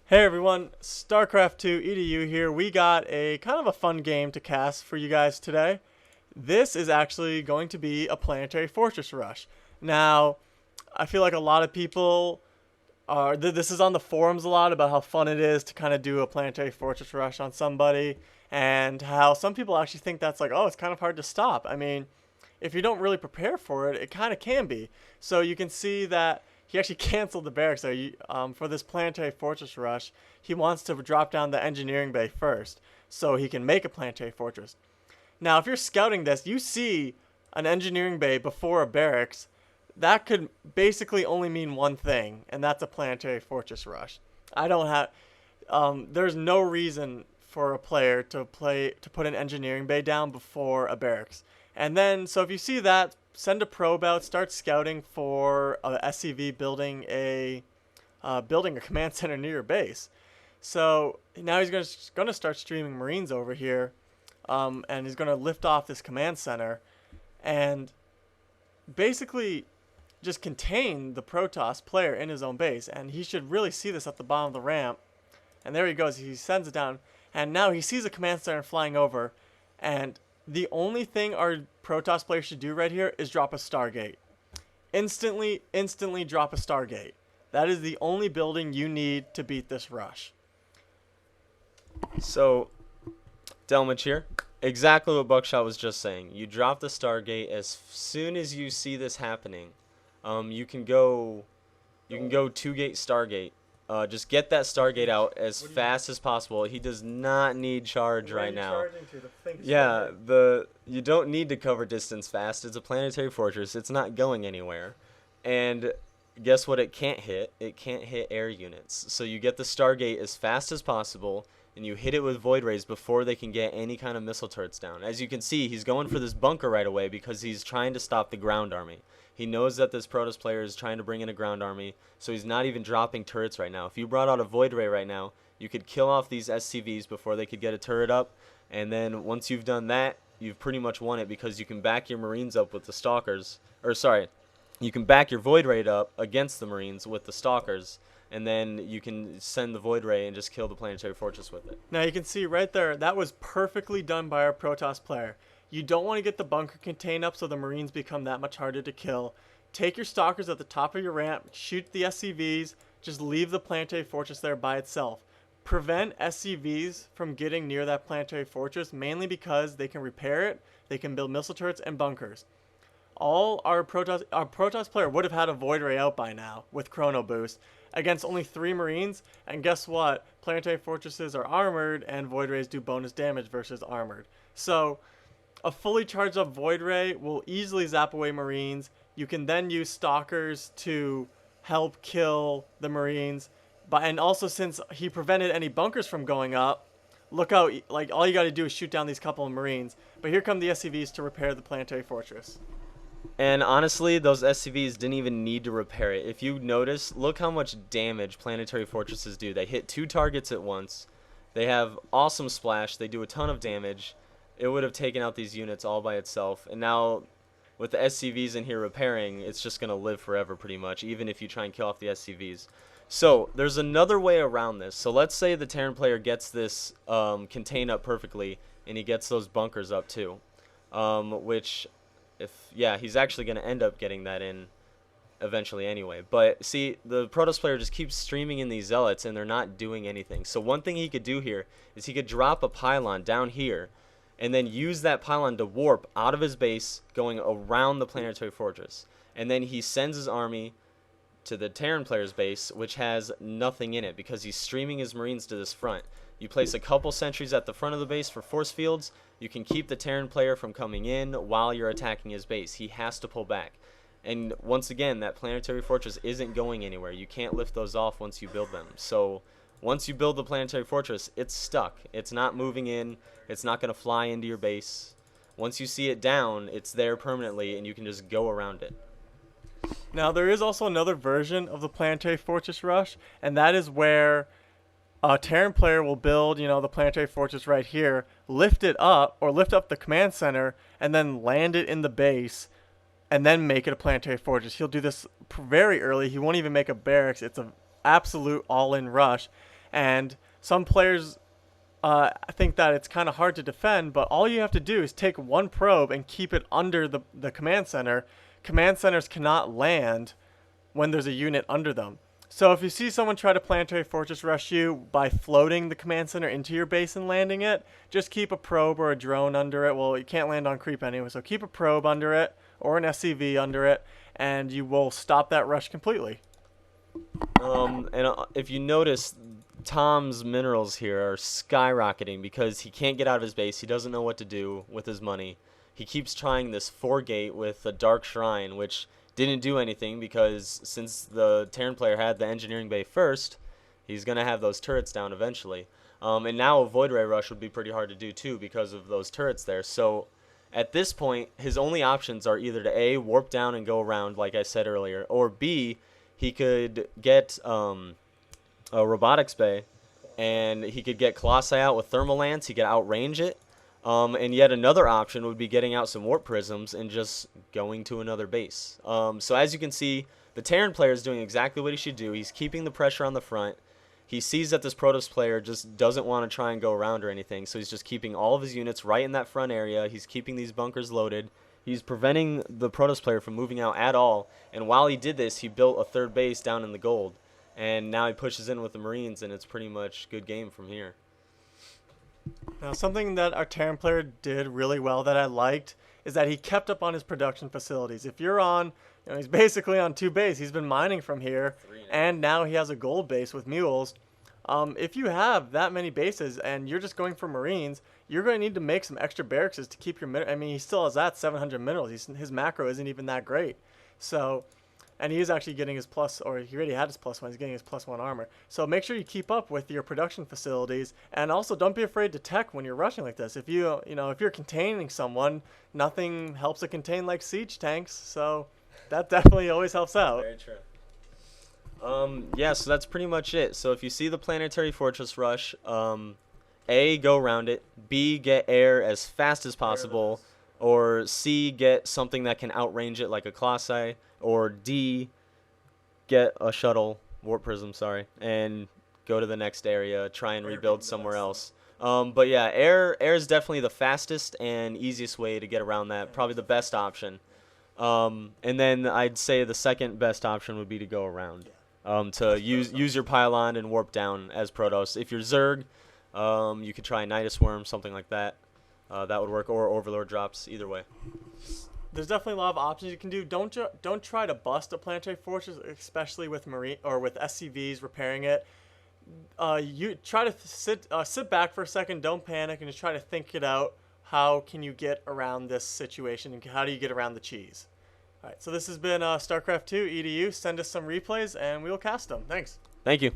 Hey everyone, StarCraft2edu here. We got a kind of a fun game to cast for you guys today. This is actually going to be a Planetary Fortress Rush. Now, I feel like a lot of people this is on the forums a lot about how fun it is to kind of do a Planetary Fortress Rush on somebody, and how some people actually think that's like, oh, it's kind of hard to stop. I mean, if you don't really prepare for it, it kind of can be. So you can see that he actually canceled the barracks there. For this Planetary Fortress Rush, he wants to drop down the engineering bay first so he can make a Planetary Fortress. Now, if you're scouting this, you see an engineering bay before a barracks. That could basically only mean one thing, and that's a Planetary Fortress Rush. I don't have. There's no reason for a player to put an engineering bay down before a barracks. And then, so if you see that, send a probe out, start scouting for a SCV building a command center near your base. So now he's going to start streaming Marines over here, and he's going to lift off this command center, and basically just contain the Protoss player in his own base. And he should really see this at the bottom of the ramp. And there he goes. He sends it down, and now he sees a command center flying over, and the only thing our Protoss player should do right here is drop a Stargate. Instantly drop a Stargate. That is the only building you need to beat this rush. So, Delmich here. Exactly what Buckshot was just saying. You drop the Stargate as soon as you see this happening. You can go 2-gate Stargate. Just get that Stargate out as fast as possible. He does not need charge right now. Yeah, you don't need to cover distance fast. It's a Planetary Fortress. It's not going anywhere. And guess what it can't hit? It can't hit air units. So you get the Stargate as fast as possible, and you hit it with Void Rays before they can get any kind of missile turrets down. As you can see, he's going for this bunker right away because he's trying to stop the ground army. He knows that this Protoss player is trying to bring in a ground army, so he's not even dropping turrets right now. If you brought out a Void Ray right now, you could kill off these SCVs before they could get a turret up, and then once you've done that, you've pretty much won it because you can back your Marines up with the Stalkers. You can back your Void Ray up against the Marines with the Stalkers, and then you can send the Void Ray and just kill the Planetary Fortress with it. Now you can see right there, that was perfectly done by our Protoss player. You don't want to get the bunker contained up so the Marines become that much harder to kill. Take your Stalkers at the top of your ramp, shoot the SCVs, just leave the Planetary Fortress there by itself. Prevent SCVs from getting near that Planetary Fortress, mainly because they can repair it, they can build missile turrets and bunkers. Our Protoss player would have had a Void Ray out by now with Chrono Boost against only 3 Marines, and guess what? Planetary Fortresses are armored, and Void Rays do bonus damage versus armored. So a fully charged up Void Ray will easily zap away Marines. You can then use Stalkers to help kill the Marines. And also, since he prevented any bunkers from going up, look out, like all you got to do is shoot down these couple of Marines. But here come the SCVs to repair the Planetary Fortress. And honestly, those SCVs didn't even need to repair it. If you notice, look how much damage Planetary Fortresses do. They hit 2 targets at once. They have awesome splash. They do a ton of damage. It would have taken out these units all by itself. And now, with the SCVs in here repairing, it's just going to live forever pretty much, even if you try and kill off the SCVs. So, there's another way around this. So, let's say the Terran player gets this contained up perfectly, and he gets those bunkers up too. He's actually going to end up getting that in eventually anyway. But see, the Protoss player just keeps streaming in these Zealots, and they're not doing anything. So one thing he could do here is he could drop a pylon down here, and then use that pylon to warp out of his base, going around the Planetary Fortress. And then he sends his army to the Terran player's base, which has nothing in it, because he's streaming his Marines to this front. You place a couple sentries at the front of the base for force fields. You can keep the Terran player from coming in while you're attacking his base. He has to pull back. And once again, that Planetary Fortress isn't going anywhere. You can't lift those off once you build them. So once you build the Planetary Fortress, it's stuck. It's not moving in. It's not going to fly into your base. Once you see it down, it's there permanently, and you can just go around it. Now, there is also another version of the Planetary Fortress Rush, and that is where a Terran player will build, the Planetary Fortress right here, lift it up, or lift up the command center, and then land it in the base, and then make it a Planetary Fortress. He'll do this very early. He won't even make a barracks. It's an absolute all-in rush. And some players think that it's kind of hard to defend, but all you have to do is take one probe and keep it under the command center. Command centers cannot land when there's a unit under them. So if you see someone try to planetary fortress rush you by floating the command center into your base and landing it, just keep a probe or a drone under it. Well, you can't land on creep anyway, so keep a probe under it or an SCV under it, and you will stop that rush completely. If you notice, Tom's minerals here are skyrocketing because he can't get out of his base. He doesn't know what to do with his money. He keeps trying this 4-gate with a dark shrine, which didn't do anything because since the Terran player had the engineering bay first, he's going to have those turrets down eventually. And now a Void Ray rush would be pretty hard to do too because of those turrets there. So at this point, his only options are either to A, warp down and go around like I said earlier, or B, he could get a robotics bay and he could get Colossi out with thermal lance. He could outrange it. And yet another option would be getting out some warp prisms and just going to another base. So as you can see, the Terran player is doing exactly what he should do. He's keeping the pressure on the front. He sees that this Protoss player just doesn't want to try and go around or anything, so he's just keeping all of his units right in that front area. He's keeping these bunkers loaded. He's preventing the Protoss player from moving out at all. And while he did this, he built a third base down in the gold. And now he pushes in with the Marines, and it's pretty much good game from here. Now, something that our Terran player did really well that I liked is that he kept up on his production facilities. If you're on, he's basically on 2 bases. He's been mining from here, and now he has a gold base with mules. If you have that many bases and you're just going for Marines, you're going to need to make some extra barracks to keep your I mean, he still has that 700 minerals. His macro isn't even that great. So, and he is actually getting his plus, or he already had his +1. He's getting his +1 armor. So make sure you keep up with your production facilities, and also don't be afraid to tech when you're rushing like this. If if you're containing someone, nothing helps to contain like siege tanks. So that definitely always helps out. Very true. Yeah, so that's pretty much it. So if you see the planetary fortress rush, A, go around it. B, get air as fast as possible. Or C, get something that can outrange it like a Colossi. Or D, get a shuttle, warp prism, and go to the next area, try and rebuild somewhere else. But yeah, air is definitely the fastest and easiest way to get around that, probably the best option. And then I'd say the second best option would be to go around. To use your pylon and warp down as Protoss. If you're Zerg, you could try Nidus Worm, something like that. That would work, or Overlord drops, either way. There's definitely a lot of options you can do. Don't try to bust a planetary fortress, especially with Marine or with SCVs repairing it. You try to sit back for a second, don't panic, and just try to think it out. How can you get around this situation, and how do you get around the cheese? All right, so this has been StarCraft 2 EDU. Send us some replays, and we will cast them. Thanks. Thank you.